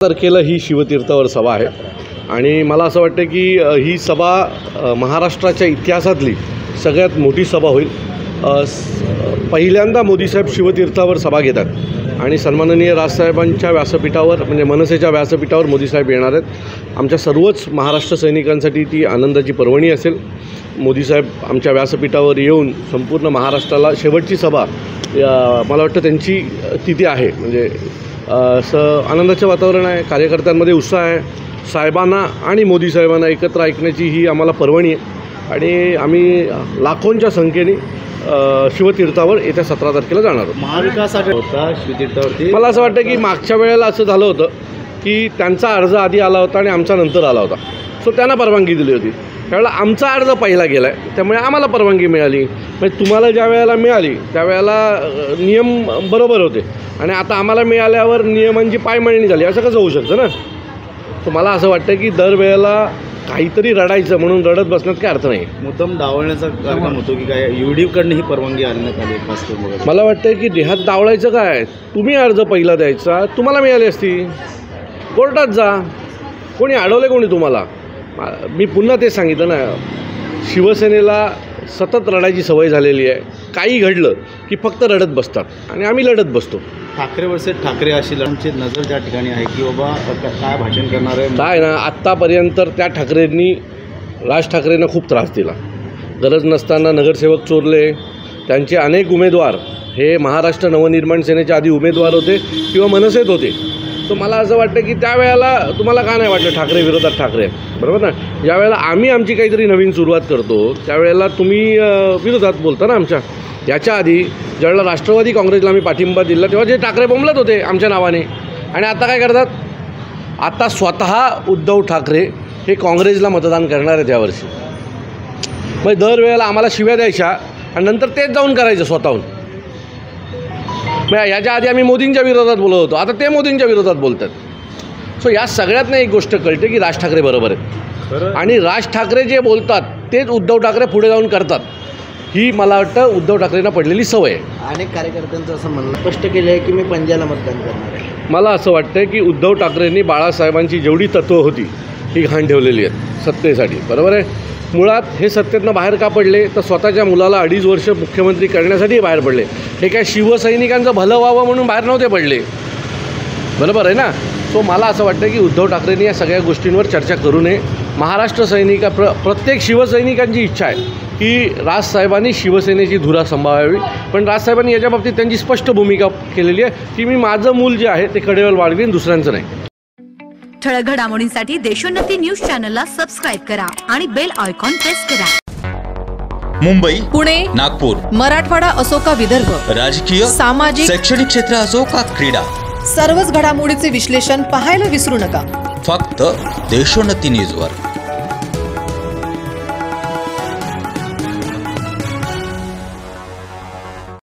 तारखेला ही शिवतीर्थावर सभा आहे आणि मला असं वाटतं की ही सभा महाराष्ट्राच्या इतिहासातली सगळ्यात मोठी सभा होईल। पहिल्यांदा मोदीसाहेब शिवतीर्थावर सभा घेतात आणि सन्माननीय राजसाहेबांच्या व्यासपीठावर म्हणजे मनसेच्या व्यासपीठावर मोदीसाहेब येणार आहेत। आमच्या सर्वच महाराष्ट्र सैनिकांसाठी ती आनंदाची पर्वणी असेल। मोदीसाहेब आमच्या व्यासपीठावर येऊन संपूर्ण महाराष्ट्राला शेवटची सभा मला वाटतं त्यांची तिथी आहे, म्हणजे असं आनंदाचं वातावरण आहे, कार्यकर्त्यांमध्ये उत्साह आहे। साहेबांना आणि मोदी साहेबांना एकत्र ऐकण्याची ही आम्हाला पर्वणी आहे आणि आम्ही लाखोंच्या संख्येने शिवतीर्थावर येत्या 17 तारखेला जाणार आहोत। महाविकास होता शिवतीर्थावरती मला असं वाटतं की मागच्या वेळेला असं झालं होतं की त्यांचा अर्ज आधी आला होता आणि आमचा नंतर आला होता, सो त्यांना परवानगी दिली होती। त्यावेळेला आमचा अर्ज पहिला गेला आहे, त्यामुळे आम्हाला परवानगी मिळाली। म्हणजे तुम्हाला ज्या वेळेला मिळाली त्यावेळेला नियम बरोबर होते आणि आता आम्हाला मिळाल्यावर नियमांची पायमळणी झाली, असं कसं होऊ शकतं ना। तर मला असं वाटतं की दरवेळेला काहीतरी रडायचं म्हणून रडत बसण्यात काय अर्थ नाही। मुद्दाम डावळण्याचा कार्यक्रम होतो की काय UDकडनं ही परवानगी आणण्यात आली खास करून? मला वाटतं की देहात डावळायचं काय, तुम्ही अर्ज पहिला द्यायचा, तुम्हाला मिळाली असती, कोर्टात जा, कोणी अडवले कोणी तुम्हाला? मी पुन्हा ते सांगितलं ना, शिवसेनेला सतत रडायची सवय झालेली आहे। काही घडलं की फक्त रडत बसतात आणि आम्ही लढत बसतो। ठाकरे वर्सेस ठाकरे अशी लढाईची नजर त्या ठिकाणी आहे की बाबा काय भाषण करणार आहे काय ना, आत्तापर्यंत त्या ठाकरेंनी राज ठाकरेंना खूप त्रास दिला। गरज नसताना नगरसेवक चोरले, त्यांचे अनेक उमेदवार हे महाराष्ट्र नवनिर्माण सेनेचे आधी उमेदवार होते किंवा मनसेत होते। तर मला असं वाटतं की त्यावेळेला तुम्हाला का नाही वाटलं ठाकरे विरोधात ठाकरे, बरोबर ना? ज्यावेळेला आम्ही आमची काहीतरी नवीन सुरुवात करतो त्यावेळेला तुम्ही विरोधात बोलता ना आमच्या। याच्या आधी ज्यावेळेला राष्ट्रवादी काँग्रेसला आम्ही पाठिंबा दिला तेव्हा जे ठाकरे बोंबलत होते आमच्या नावाने, आणि आता काय करतात? आता स्वतः उद्धव ठाकरे हे काँग्रेसला मतदान करणार आहेत यावर्षी। मग दरवेळेला आम्हाला शिव्या द्यायच्या आणि नंतर तेच जाऊन करायचं स्वतःहून। मग याच्या आधी आम्ही मोदींच्या विरोधात बोलत होतो, आता ते मोदींच्या विरोधात बोलतात। सो या सगळ्यातनं एक गोष्ट कळते की राज ठाकरे बरोबर आहेत आणि राज ठाकरे जे बोलतात तेच उद्धव ठाकरे पुढे जाऊन करतात। ही मला वाटतं उद्धव ठाकरेंना पडलेली सवय आहे। अनेक कार्यकर्त्यांचं असं म्हणणं स्पष्ट केलं आहे की मी पंजाला मतदान करणार आहे। मला असं वाटतं की उद्धव ठाकरेंनी बाळासाहेबांची जेवढी तत्त्वं होती ही घाण ठेवलेली आहेत सत्तेसाठी, बरोबर आहे? मुळात हे सत्तेतनं बाहेर का पडले तर स्वतःच्या मुलाला 2.5 वर्ष मुख्यमंत्री करण्यासाठी बाहेर पडले। हे काय शिवसैनिकांचं भलं व्हावं म्हणून बाहेर नव्हते पडले, बरोबर आहे ना? सो मला असं वाटतं की उद्धव ठाकरेंनी या सगळ्या गोष्टींवर चर्चा करू नये। महाराष्ट्र प्रत्येक शिवसैनिकांची इच्छा आहे की राजसाहेबांनी शिवसेनेची धुरा सांभाळावी, पण राजसाहेबांनी याच्या बाबतीत त्यांची स्पष्ट भूमिका केलेली आहे की मी माझं मूल जे आहे ते कडेवर वाढवीन, दुसऱ्यांचं नाही। ठळक घडामोडींसाठी देशोन्नती न्यूज चॅनलला सबस्क्राइब करा आणि बेल आयकॉन प्रेस करा। मुंबई, पुणे, नागपूर, मराठवाडा असो का विदर्भ, राजकीय, सामाजिक, शैक्षणिक क्षेत्र असो का क्रीडा, सर्वच घडामोडीचे विश्लेषण पाहायला विसरू नका। फक्त देशोन्नती न्यूजवर।